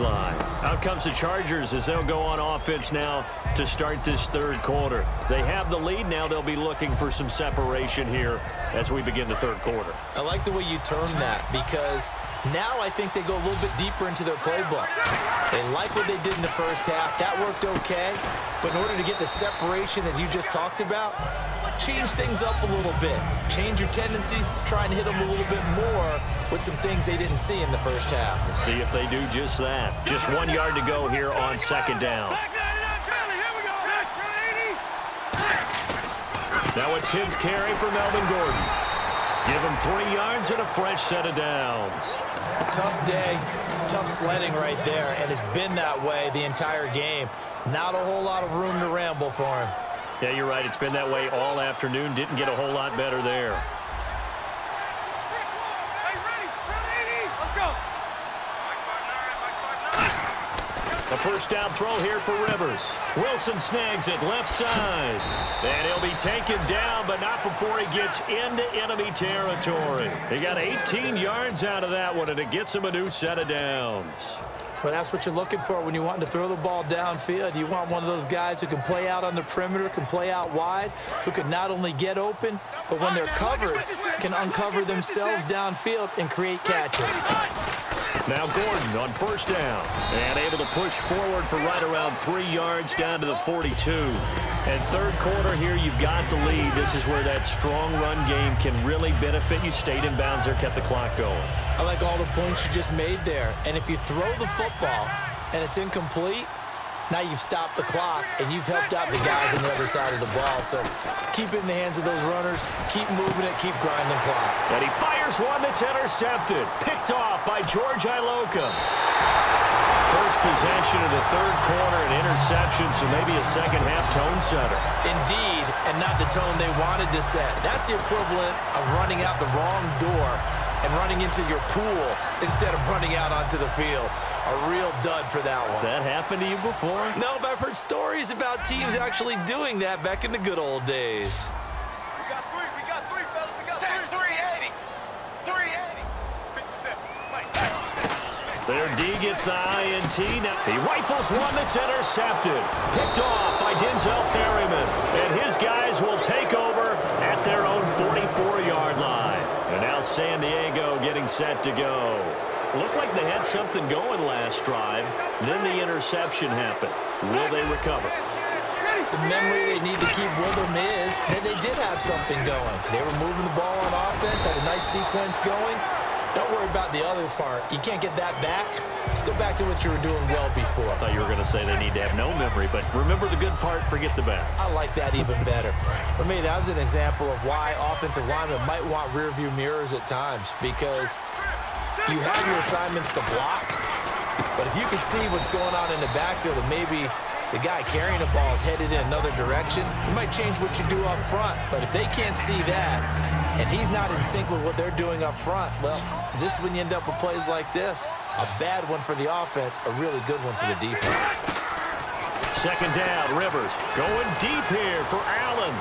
line. Out comes the Chargers as they'll go on offense now to start this third quarter. They have the lead now. They'll be looking for some separation here as we begin the third quarter. I like the way you term that, because now I think they go a little bit deeper into their playbook. They like what they did in the first half. That worked okay. But in order to get the separation that you just talked about, change things up a little bit. Change your tendencies. Try and hit them a little bit more with some things they didn't see in the first half. Let's see if they do just that. Just 1 yard to go here on second down. Now a 10th carry for Melvin Gordon. Give him 3 yards and a fresh set of downs. Tough day, tough sledding right there, and it's been that way the entire game. Not a whole lot of room to ramble for him. Yeah, you're right. It's been that way all afternoon. Didn't get a whole lot better there. A first down throw here for Rivers. Wilson snags it left side. And he'll be taken down, but not before he gets into enemy territory. He got 18 yards out of that one, and it gets him a new set of downs. Well, that's what you're looking for when you want to throw the ball downfield. You want one of those guys who can play out on the perimeter, can play out wide, who can not only get open, but when they're covered, can uncover themselves downfield and create catches. Now Gordon on first down, and able to push forward for right around 3 yards down to the 42. And third quarter here, you've got the lead. This is where that strong run game can really benefit you. Stayed in bounds there, kept the clock going. I like all the points you just made there. And if you throw the football and it's incomplete, now you've stopped the clock and you've helped out the guys on the other side of the ball. So keep it in the hands of those runners. Keep moving it. Keep grinding the clock. And he fires one that's intercepted. Picked off by George Iloka. First possession of the third quarter, an interception, so maybe a second-half tone setter. Indeed, and not the tone they wanted to set. That's the equivalent of running out the wrong door and running into your pool instead of running out onto the field. A real dud for that one. Has that happened to you before? No, but I've heard stories about teams actually doing that back in the good old days. We got three, fellas. We got three. 380. 380. 57. Their D gets the INT. Now he rifles one that's intercepted. Picked off by Denzel Perryman. And his guys will take over at their own 44-yard line. And now San Diego getting set to go. Looked like they had something going last drive. Then the interception happened. Will they recover? The memory they need to keep with them is that they did have something going. They were moving the ball on offense, had a nice sequence going. Don't worry about the other part. You can't get that back. Let's go back to what you were doing well before. I thought you were going to say they need to have no memory, but remember the good part, forget the bad. I like that even better. For me, that was an example of why offensive linemen might want rearview mirrors at times, because you have your assignments to block, but if you can see what's going on in the backfield and maybe the guy carrying the ball is headed in another direction, you might change what you do up front. But if they can't see that and he's not in sync with what they're doing up front, well, this is when you end up with plays like this. A bad one for the offense, a really good one for the defense. Second down, Rivers going deep here for Allen.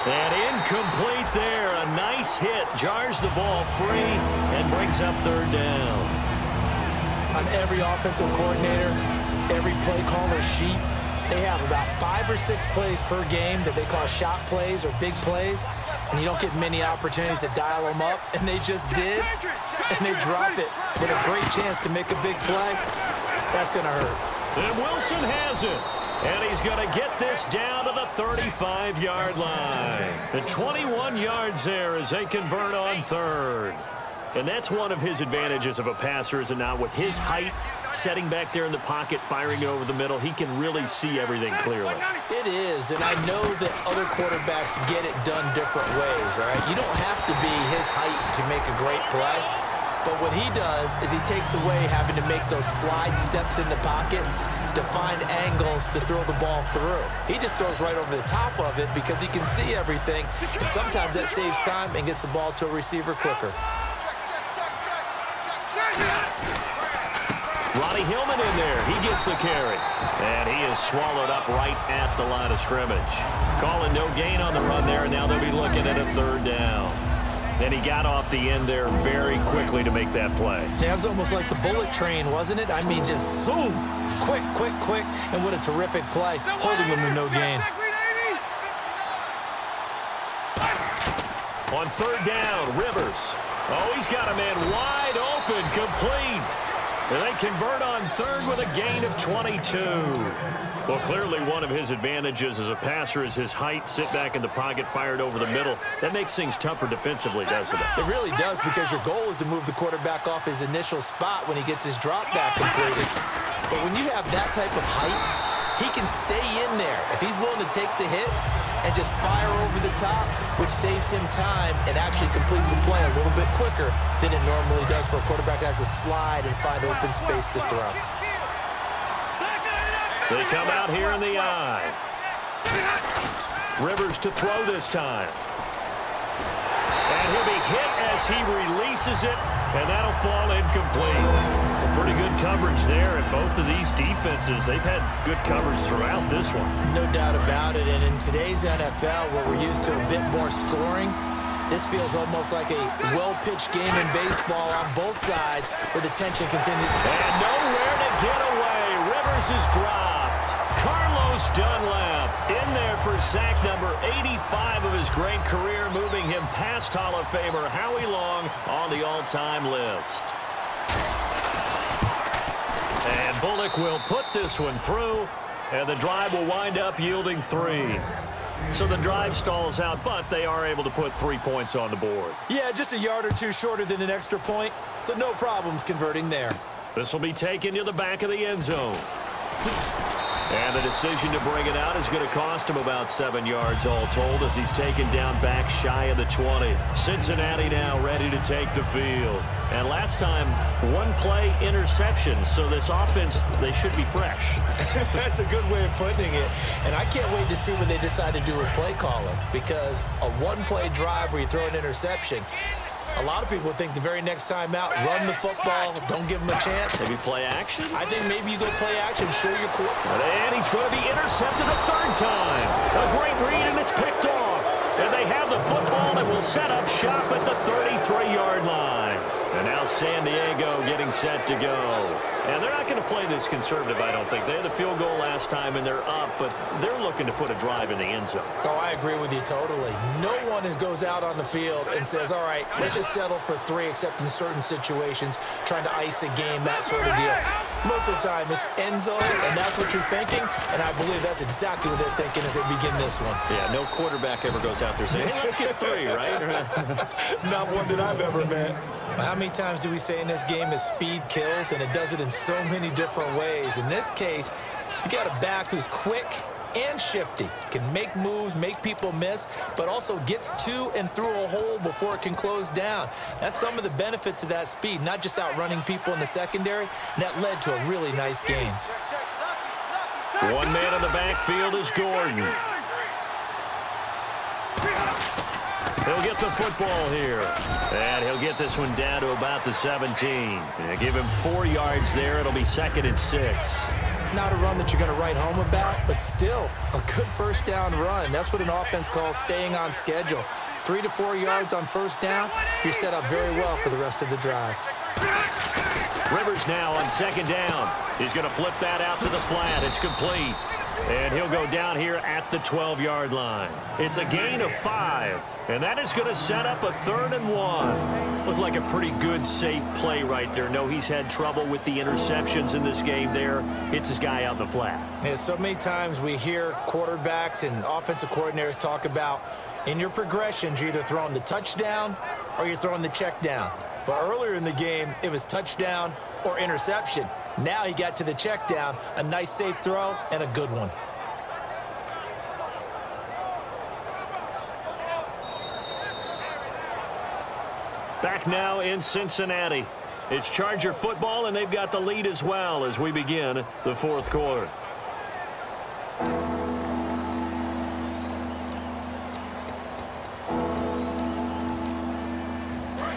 And incomplete there. A nice hit. Jars the ball free and brings up third down. On every offensive coordinator, every play caller sheet, they have about 5 or 6 plays per game that they call shot plays or big plays. And you don't get many opportunities to dial them up. And they just did. And they drop it with a great chance to make a big play. That's going to hurt. And Wilson has it. And he's going to get this down to the 35-yard line. The 21 yards there as they convert on third. And that's one of his advantages of a passer, is it not? With his height, setting back there in the pocket, firing it over the middle, he can really see everything clearly. It is, and I know that other quarterbacks get it done different ways, all right? You don't have to be his height to make a great play. But what he does is he takes away having to make those slide steps in the pocket to find angles to throw the ball through. He just throws right over the top of it because he can see everything, and sometimes that saves time and gets the ball to a receiver quicker. Ronnie Hillman in there. He gets the carry. And he is swallowed up right at the line of scrimmage. Calling no gain on the run there, and now they'll be looking at a third down. And he got off the end there very quickly to make that play. Yeah, it was almost like the bullet train, wasn't it? I mean, just zoom, quick, quick, quick, and what a terrific play, holding him to no gain. On third down, Rivers. Oh, he's got a man wide open, complete. And they convert on third with a gain of 22. Well, clearly one of his advantages as a passer is his height. Sit back in the pocket, fired over the middle. That makes things tougher defensively, doesn't it? It really does, because your goal is to move the quarterback off his initial spot when he gets his drop back completed. But when you have that type of height, he can stay in there if he's willing to take the hits and just fire over the top, which saves him time and actually completes a play a little bit quicker than it normally does for a quarterback that has to slide and find open space to throw. They come out here in the eye. Rivers to throw this time. And he'll be hit as he releases it, and that'll fall incomplete. Pretty good coverage there, and both of these defenses, they've had good coverage throughout this one. No doubt about it, and in today's NFL, where we're used to a bit more scoring, this feels almost like a well-pitched game in baseball on both sides, where the tension continues. And nowhere to get away. Rivers is dropped. Carlos Dunlap in there for sack number 85 of his great career, moving him past Hall of Famer Howie Long on the all-time list. And Bullock will put this one through, and the drive will wind up yielding 3. So the drive stalls out, but they are able to put 3 points on the board. Yeah, just a yard or two shorter than an extra point, so no problems converting there. This will be taken to the back of the end zone. And the decision to bring it out is going to cost him about 7 yards all told, as he's taken down back shy of the 20. Cincinnati now ready to take the field. And last time, one play interception, so this offense, they should be fresh. That's a good way of putting it. And I can't wait to see what they decide to do with play calling, because a one-play drive where you throw an interception, a lot of people think the very next time out, run the football, don't give them a chance. Maybe play action? I think maybe you go play action, show your quarterback. And he's going to be intercepted a third time. A great read, and it's picked off. And they have the football that will set up shop at the 33-yard line. And now San Diego getting set to go. And they're not going to play this conservative, I don't think. They had the field goal last time, and they're up, but they're looking to put a drive in the end zone. Oh, I agree with you totally. No one goes out on the field and says, all right, let's just settle for 3, except in certain situations, trying to ice a game, that sort of deal. Most of the time, it's end zone, and that's what you're thinking, and I believe that's exactly what they're thinking as they begin this one. Yeah, no quarterback ever goes out there saying, hey, let's get 3, right? Not one that I've ever met. How many times do we say in this game that speed kills, and it does it in so many different ways? In this case, you got a back who's quick and shifty, can make moves, make people miss, but also gets to and through a hole before it can close down. That's some of the benefits of that speed, not just outrunning people in the secondary, and that led to a really nice game. One man in the backfield is Gordon. He'll get the football here. And he'll get this one down to about the 17. And give him 4 yards there. It'll be 2nd and 6. Not a run that you're going to write home about, but still a good first down run. That's what an offense calls staying on schedule. 3 to 4 yards on first down, you're set up very well for the rest of the drive. Rivers now on 2nd down. He's going to flip that out to the flat. It's complete. And he'll go down here at the 12-yard line. It's a gain of 5. And that is going to set up a 3rd and 1. Looked like a pretty good, safe play right there. No, he's had trouble with the interceptions in this game there. Hits his guy out in the flat. Yeah, so many times we hear quarterbacks and offensive coordinators talk about in your progressions, you're either throwing the touchdown or you're throwing the check down. But earlier in the game, it was touchdown or interception. Now he got to the check down, a nice safe throw, and a good one. Back now in Cincinnati. It's Charger football, and they've got the lead as well as we begin the 4th quarter.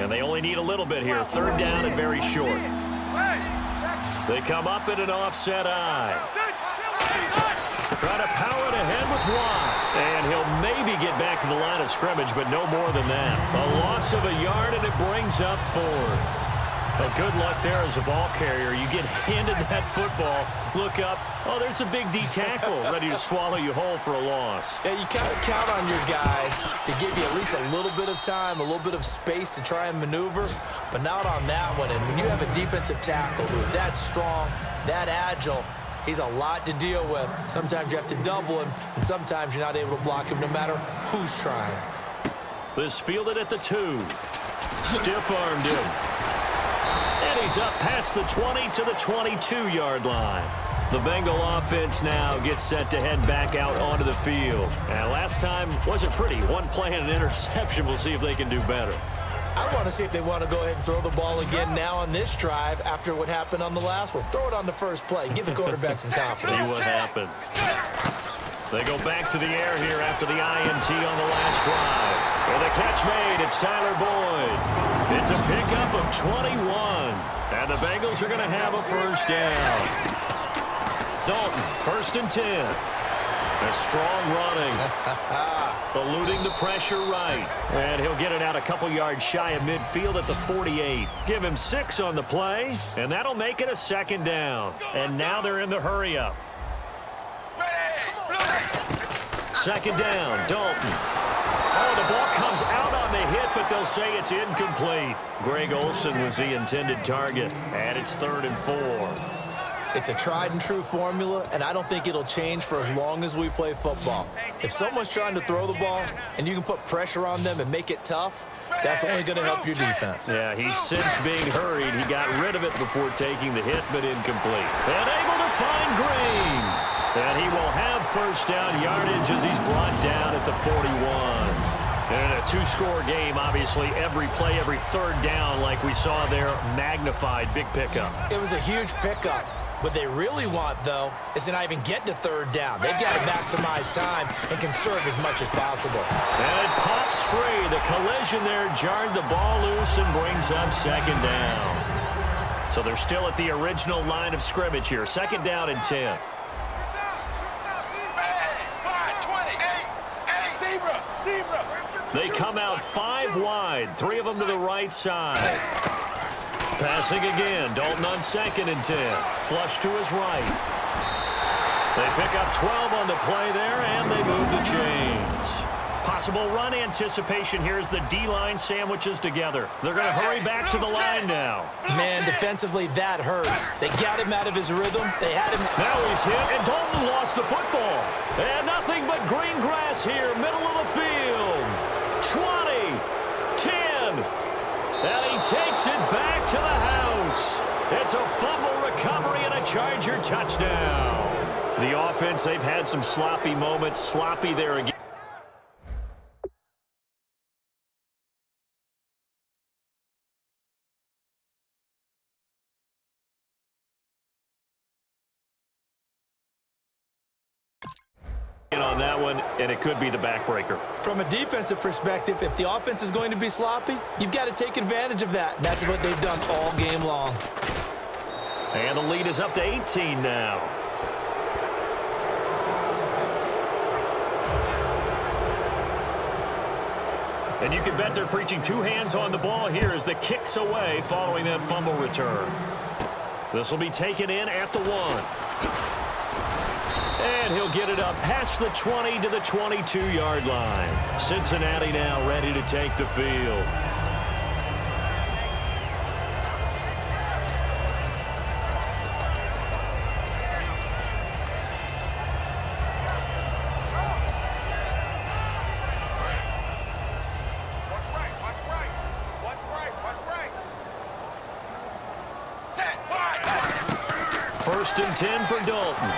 And they only need a little bit here. 3rd down and very short. They come up in an offset eye. Try to power it ahead with Watt. And he'll maybe get back to the line of scrimmage, but no more than that. A loss of a yard, and it brings up 4th. Well, good luck there as a ball carrier. You get handed that football, look up, oh, there's a big D tackle ready to swallow you whole for a loss. Yeah, you kind of count on your guys to give you at least a little bit of time, a little bit of space to try and maneuver, but not on that one. And when you have a defensive tackle who is that strong, that agile, he's a lot to deal with. Sometimes you have to double him, and sometimes you're not able to block him no matter who's trying. This fielded at the 2. Stiff-armed him. And he's up past the 20 to the 22-yard line. The Bengal offense now gets set to head back out onto the field. And last time wasn't pretty. One play and an interception. We'll see if they can do better. I want to see if they want to go ahead and throw the ball again now on this drive after what happened on the last one. Throw it on the first play. Give the quarterback some confidence. See what happens. They go back to the air here after the INT on the last drive. With a catch made, it's Tyler Boyd. It's a pickup of 21. And the Bengals are going to have a first down. Dalton, 1st and 10. A strong running. Eluding the pressure right. And he'll get it out a couple yards shy of midfield at the 48. Give him 6 on the play, and that'll make it a 2nd down. And now they're in the hurry-up. 2nd down, Dalton. Oh, the ball comes out on the hit, but they'll say it's incomplete. Greg Olsen was the intended target, and it's 3rd and 4. It's a tried-and-true formula, and I don't think it'll change for as long as we play football. If someone's trying to throw the ball and you can put pressure on them and make it tough, that's only going to help your defense. Yeah, he's since being hurried. He got rid of it before taking the hit, but incomplete. And able to find Green. And he will have first down yardage as he's brought down at the 41. And a 2-score game, obviously, every play, every 3rd down, like we saw there, magnified, big pickup. It was a huge pickup. What they really want, though, is to not even get to 3rd down. They've got to maximize time and conserve as much as possible. And it pops free. The collision there jarred the ball loose and brings up 2nd down. So they're still at the original line of scrimmage here. 2nd down and 10. They come out 5 wide, 3 of them to the right side. Passing again, Dalton on 2nd and 10. Flush to his right. They pick up 12 on the play there, and they move the chains. Possible run anticipation here as the D-line sandwiches together. They're going to hurry back to the line now. Man, defensively, that hurts. They got him out of his rhythm. They had him. Now he's hit, and Dalton lost the football. And nothing but green grass here, middle of the field. 20, 10, and he takes it back to the house. It's a fumble recovery and a Charger touchdown. The offense, they've had some sloppy moments, sloppy there again. On that one, and it could be the backbreaker. From a defensive perspective, if the offense is going to be sloppy, you've got to take advantage of that. And that's what they've done all game long. And the lead is up to 18 now. And you can bet they're preaching 2 hands on the ball here as the kick's away following that fumble return. This will be taken in at the 1. And he'll get it up past the 20 to the 22-yard line. Cincinnati now ready to take the field. First and 10 for Dalton.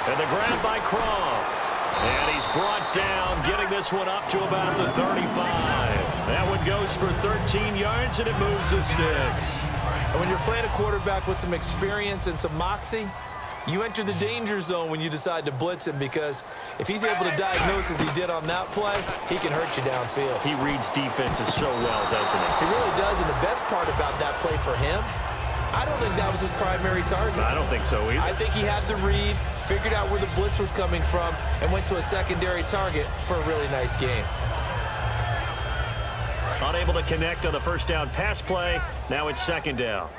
And the grab by Croft. And he's brought down, getting this one up to about the 35. That one goes for 13 yards, and it moves the sticks. And when you're playing a quarterback with some experience and some moxie, you enter the danger zone when you decide to blitz him, because if he's able to diagnose as he did on that play, he can hurt you downfield. He reads defenses so well, doesn't he? He really does, and the best part about that play for him I don't think that was his primary target. I don't think so either. I think he had the read, figured out where the blitz was coming from, and went to a secondary target for a really nice game. Unable to connect on the first down pass play. Now it's second down.